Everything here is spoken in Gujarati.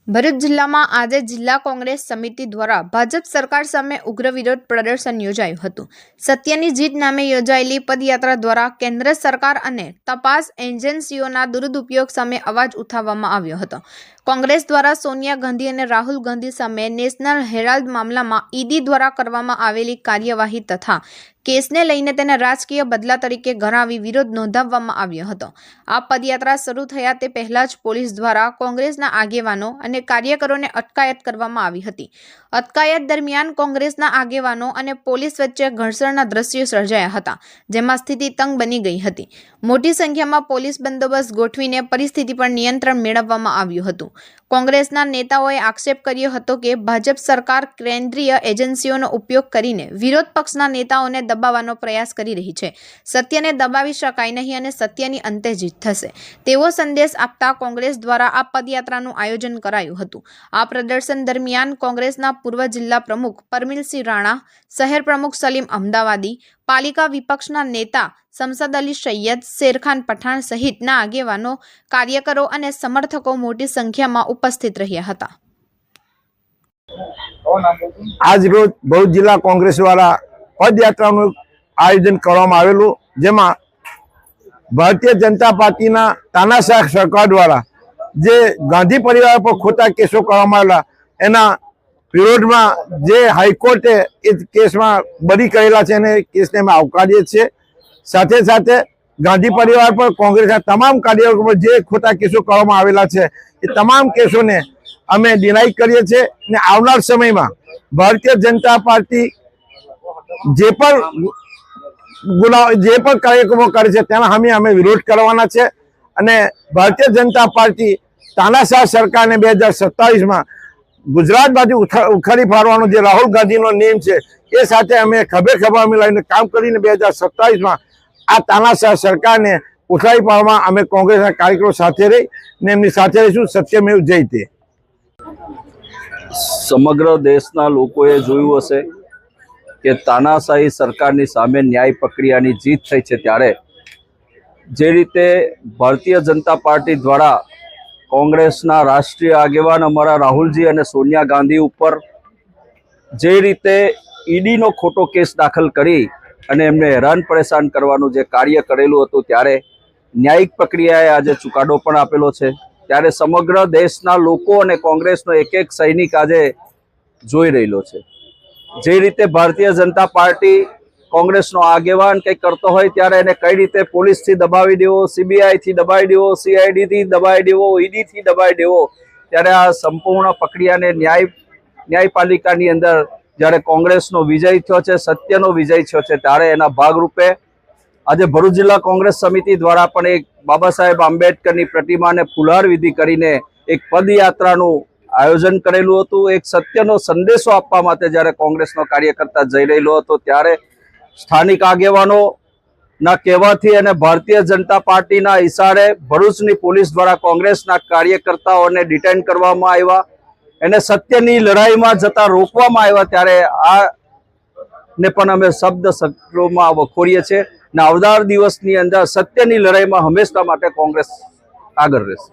ભરૂચ જિલ્લામાં આજે જિલ્લા કોંગ્રેસ સમિતિ દ્વારા ભાજપ સરકાર સામે ઉગ્ર વિરોધ પ્રદર્શન યોજાયું હતું। સત્યની જીત નામે યોજાયેલી પદયાત્રા દ્વારા કેન્દ્ર સરકાર અને તપાસ એજન્સીઓના દુરુપયોગ સામે અવાજ ઉઠાવવામાં આવ્યો હતો। કોંગ્રેસ દ્વારા સોનિયા ગાંધી અને રાહુલ ગાંધી સામે નેશનલ હેરાલ્ડ મામલામાં ઈડી દ્વારા કરવામાં આવેલી કાર્યવાહી તથા કેસને લઈને તેને રાજકીય બદલા તરીકે ગણાવી વિરોધ નોંધાવવામાં આવ્યો હતો। આ પદયાત્રા શરૂ થયા તે પહેલા જ પોલીસ દ્વારા કોંગ્રેસના આગેવાનો અને કાર્યકરોને અટકાયત કરવામાં આવી હતી। અટકાયત દરમિયાન કોંગ્રેસના આગેવાનો અને પોલીસ વચ્ચે ઘર્ષણના દ્રશ્યો સર્જાયા હતા, જેમાં સ્થિતિ તંગ બની ગઈ હતી। મોટી સંખ્યામાં પોલીસ બંદોબસ્ત ગોઠવીને પરિસ્થિતિ પર નિયંત્રણ મેળવવામાં આવ્યું હતું। કોંગ્રેસના નેતાઓએ આક્ષેપ કર્યો હતો કે ભાજપ સરકાર કેન્દ્રીય એજન્સીઓનો ઉપયોગ કરીને વિરોધ પક્ષના નેતાઓને દબાવવાનો પ્રયાસ કરી રહી છે। સત્યને દબાવી શકાય નહીં અને સત્યની અંતે જીત થશે તેવો સંદેશ આપતા કોંગ્રેસ દ્વારા આ પદયાત્રાનું આયોજન કરાયું હતું। આ પ્રદર્શન દરમિયાન કોંગ્રેસના પૂર્વ જિલ્લા પ્રમુખ પરમિલસિંહ રાણા, શહેર પ્રમુખ સલીમ અમદાવાદી, પાલિકા વિપક્ષના નેતા શમશાદ અલી સૈયદ, શેરખાન પઠાણ સહિતના આગેવાનો, કાર્યકરો અને સમર્થકો મોટી સંખ્યામાં ઉપસ્થિત રહ્યા હતા। आज रोज भरूच जिला कांग्रेस द्वारा पदयात्राનું આયોજન કરવામાં આવેલું, જેમાં ભારતીય જનતા પાર્ટીના તાનાશાહ સરકાર દ્વારા જે ગાંધી પરિવાર પર ખોટા કેસો કરવામાં આવેલા એના વિરોધમાં જે હાઈકોર્ટે એ કેસમાં બરી કરેલા છે અને કેસને અમે આવકારીએ છીએ। સાથે સાથે ગાંધી પરિવાર પર કોંગ્રેસના તમામ કાર્યકરો પર જે ખોટા કેસો કરવામાં આવેલા છે એ તમામ કેસોને અમે ડિનાય કરીએ છીએ અને આવનાર સમયમાં ભારતીય जनता पार्टी જે પણ કાર્યક્રમો કરે છે તેના અમે વિરોધ કરવાના છે અને ભારતીય જનતા પાર્ટી તાનાશાહ સરકારને 2027માં ગુજરાત બાજુ ઉખાડી પાડવાનો જે રાહુલ ગાંધીનો નિયમ છે એ સાથે અમે ખભે ખભા મિલાવીને કામ કરીને 2027માં આ તાનાશાહ સરકારને ઉખાડી પાડવામાં અમે કોંગ્રેસના કાર્યકરો સાથે રહીને એમની સાથે રહીશું। સત્યમેવ જયતે। સમગ્ર દેશના લોકોએ જોયું હશે કે તાનાશાહી સરકારની સામે ન્યાય પ્રક્રિયાની જીત થઈ છે, ત્યારે જે રીતે ભારતીય જનતા પાર્ટી દ્વારા કોંગ્રેસના રાષ્ટ્રીય આગેવાન અમારા રાહુલજી અને સોનિયા ગાંધી ઉપર જે રીતે ઈડીનો ખોટો કેસ દાખલ કરી અને એમને હેરાન પરેશાન કરવાનું જે કાર્ય કરેલું હતું, ત્યારે ન્યાયિક પ્રક્રિયાએ આજે ચુકાદો પણ આપેલો છે। ત્યારે સમગ્ર દેશના લોકો અને કોંગ્રેસનો એક એક સૈનિક આજે જોઈ રહેલો છે। જે રીતે ભારતીય જનતા પાર્ટી કોંગ્રેસનો આગેવાન કંઈક કરતો હોય ત્યારે એને કઈ રીતે પોલીસથી દબાવી દેવો, સીબીઆઈથી દબાવી દેવો, સીઆઈડીથી દબાવી દેવો, ઈડીથી દબાવી દેવો, ત્યારે આ સંપૂર્ણ પ્રક્રિયાને ન્યાયપાલિકાની અંદર જ્યારે કોંગ્રેસનો વિજય થયો છે, સત્યનો વિજય થયો છે, ત્યારે એના ભાગરૂપે આજે ભરૂચ જિલ્લા કોંગ્રેસ સમિતિ દ્વારા પણ એક બાબા સાહેબ આંબેડકરની પ્રતિમાને ફુલહાર વિધિ કરીને એક પદયાત્રાનું આયોજન કરેલું હતું। એક સત્યનો સંદેશો આપવા માટે જ્યારે કોંગ્રેસનો કાર્યકર્તા જઈ રહેલો હતો, ત્યારે સ્થાનિક આગેવાનોના કહેવાથી અને ભારતીય જનતા પાર્ટીના ઇશારે ભરૂચની પોલીસ દ્વારા કોંગ્રેસના કાર્યકર્તાઓને ડિટેન કરવામાં આવ્યા, એને સત્યની લડાઈમાં જતા રોકવામાં આવ્યા। ત્યારે આ ને પણ અમે શબ્દ શબ્દોમાં વખોડીએ છીએ અને આવનાર દિવસની અંદર સત્યની લડાઈમાં હંમેશા માટે કોંગ્રેસ આગળ રહેશે।